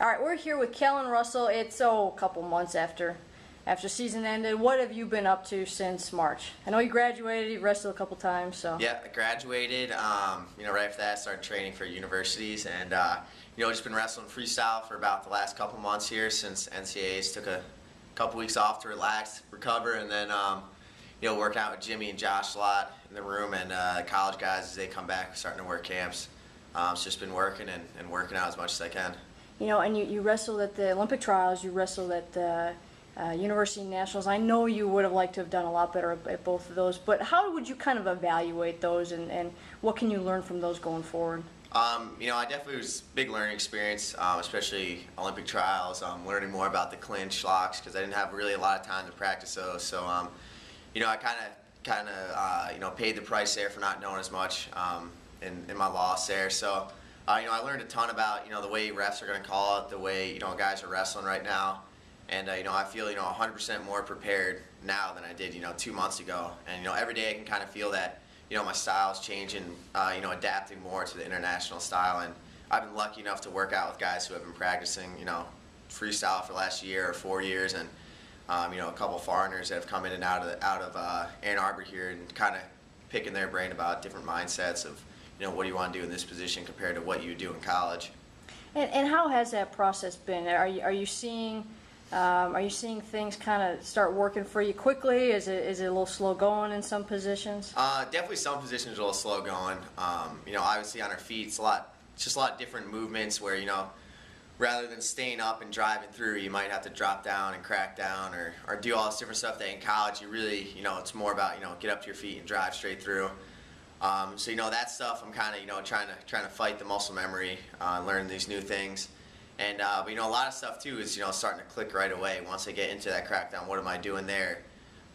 All right, we're here with Kellen Russell. It's a couple months after season ended. What have you been up to since March? I know you graduated, you wrestled a couple times, so. Yeah, I graduated. Right after that, I started training for universities, and just been wrestling freestyle for about the last couple months here since NCAAs took a couple weeks off to relax, recover, and then working out with Jimmy and Josh a lot in the room, and college guys as they come back, starting to work camps. It's just been working and working out as much as I can. And you wrestled at the Olympic trials, you wrestled at the University Nationals. I know you would have liked to have done a lot better at both of those, but how would you kind of evaluate those, and what can you learn from those going forward? I definitely was a big learning experience, especially Olympic trials, learning more about the clinch locks, because I didn't have really a lot of time to practice those. So, I kind of paid the price there for not knowing as much in my loss there. So, I learned a ton about, the way refs are going to call it, the way, guys are wrestling right now. And, I feel, 100% more prepared now than I did, 2 months ago. And, every day I can kind of feel that, my style's changing, adapting more to the international style. And I've been lucky enough to work out with guys who have been practicing, freestyle for the last year or 4 years. And, a couple foreigners that have come in and out of Ann Arbor here, and kind of picking their brain about different mindsets of, what do you want to do in this position compared to what you do in college. And how has that process been? Are you seeing things kind of start working for you quickly? Is it a little slow going in some positions? Definitely some positions are a little slow going. Obviously on our feet, it's just a lot of different movements where, rather than staying up and driving through, you might have to drop down and crack down or do all this different stuff that in college you really, it's more about, get up to your feet and drive straight through. That stuff I'm kind of, trying to fight the muscle memory, learn these new things. And, a lot of stuff too is, starting to click right away. Once I get into that crackdown, what am I doing there?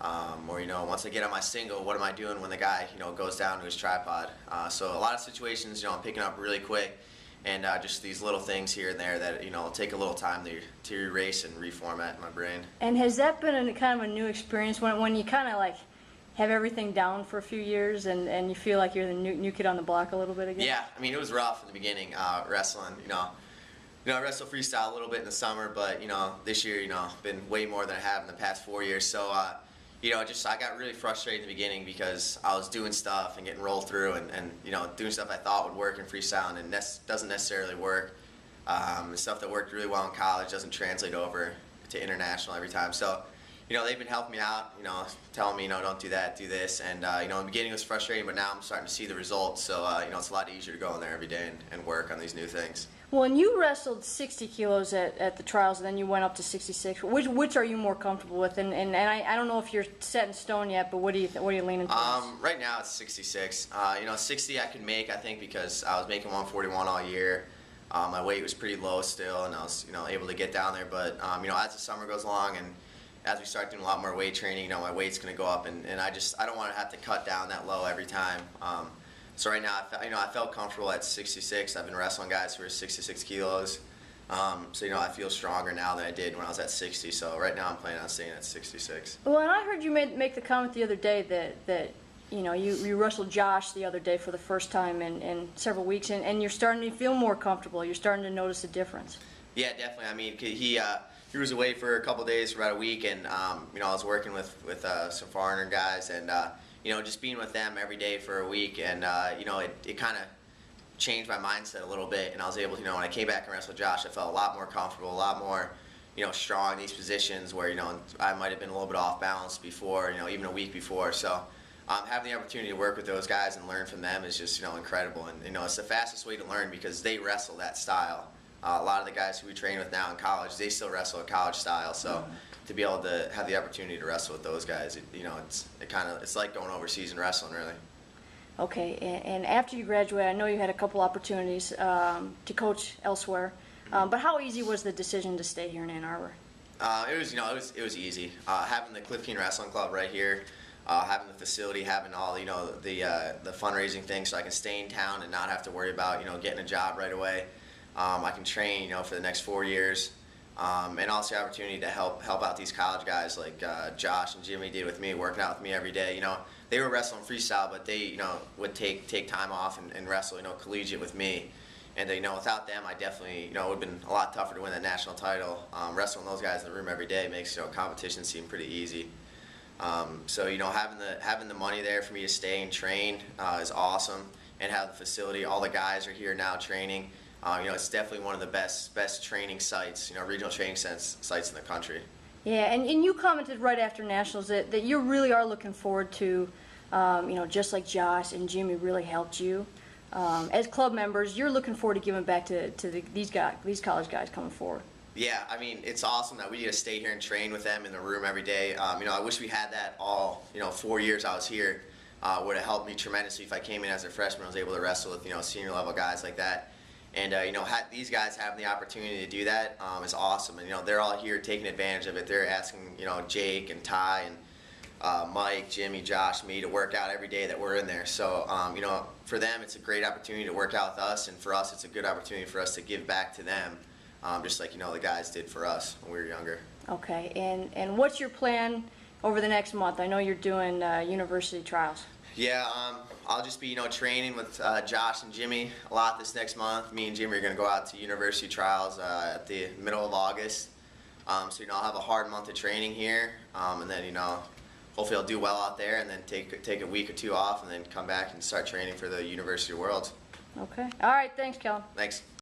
Once I get on my single, what am I doing when the guy, goes down to his tripod? So a lot of situations, I'm picking up really quick, and just these little things here and there that, take a little time to erase and reformat my brain. And has that been a kind of a new experience when you kind of like have everything down for a few years and you feel like you're the new kid on the block a little bit again? Yeah, it was rough in the beginning, wrestling, I wrestle freestyle a little bit in the summer, but, this year, been way more than I have in the past 4 years. So, I got really frustrated in the beginning because I was doing stuff and getting rolled through and doing stuff I thought would work in freestyle, and it doesn't necessarily work. The stuff that worked really well in college doesn't translate over to international every time. So, they've been helping me out, telling me, don't do that, do this. And, in the beginning it was frustrating, but now I'm starting to see the results. So, it's a lot easier to go in there every day and work on these new things. Well, and you wrestled 60 kilos at the trials, and then you went up to 66. Which are you more comfortable with? And I don't know if you're set in stone yet, but what are you leaning towards? Right now it's 66. 60 I can make, I think, because I was making 141 all year. My weight was pretty low still, and I was able to get down there. But as the summer goes along and as we start doing a lot more weight training, my weight's going to go up, and I don't want to have to cut down that low every time. So right now, I felt comfortable at 66. I've been wrestling guys who are 66 kilos. I feel stronger now than I did when I was at 60. So right now I'm planning on staying at 66. Well, and I heard you make the comment the other day that you wrestled Josh the other day for the first time in several weeks, and you're starting to feel more comfortable. You're starting to notice a difference. Yeah, definitely. He was away for a couple of days, for about a week, and I was working with some foreigner guys, and just being with them every day for a week, and it kind of changed my mindset a little bit, and I was able to, when I came back and wrestled Josh, I felt a lot more comfortable, a lot more, strong in these positions where, I might have been a little bit off balance before, even a week before. So having the opportunity to work with those guys and learn from them is just, incredible, and it's the fastest way to learn because they wrestle that style. A lot of the guys who we train with now in college, they still wrestle a college style. So to be able to have the opportunity to wrestle with those guys, it's like going overseas and wrestling, really. Okay, and after you graduated, I know you had a couple opportunities to coach elsewhere, but how easy was the decision to stay here in Ann Arbor? It was easy. Having the Cliff King Wrestling Club right here, having the facility, having all the fundraising things, so I can stay in town and not have to worry about getting a job right away. I can train, for the next 4 years, and also the opportunity to help out these college guys like Josh and Jimmy did with me, working out with me every day. They were wrestling freestyle, but they, would take time off and wrestle, collegiate with me. And you know, without them, I definitely, you know, it would have been a lot tougher to win that national title. Wrestling those guys in the room every day makes, you know, competition seem pretty easy. So you know, having the money there for me to stay and train is awesome, and have the facility. All the guys are here now training. You know, it's definitely one of the best training sites, you know, regional training sites in the country. Yeah, and you commented right after nationals that you really are looking forward to, you know, just like Josh and Jimmy really helped you. As club members, you're looking forward to giving back to these college guys coming forward. Yeah, I mean, it's awesome that we get to stay here and train with them in the room every day. You know, I wish we had that all, you know, 4 years I was here. Would have helped me tremendously if I came in as a freshman. I was able to wrestle with, you know, senior level guys like that. And, you know, these guys having the opportunity to do that is awesome. And, you know, they're all here taking advantage of it. They're asking, you know, Jake and Ty and Mike, Jimmy, Josh, me to work out every day that we're in there. So, you know, for them, it's a great opportunity to work out with us, and for us, it's a good opportunity for us to give back to them, just like, you know, the guys did for us when we were younger. Okay, and what's your plan over the next month? I know you're doing university trials. Yeah, I'll just be, you know, training with Josh and Jimmy a lot this next month. Me and Jimmy are going to go out to university trials at the middle of August. So, you know, I'll have a hard month of training here, and then, you know, hopefully I'll do well out there, and then take a week or two off, and then come back and start training for the University of Worlds. Okay. All right. Thanks, Kellen. Thanks.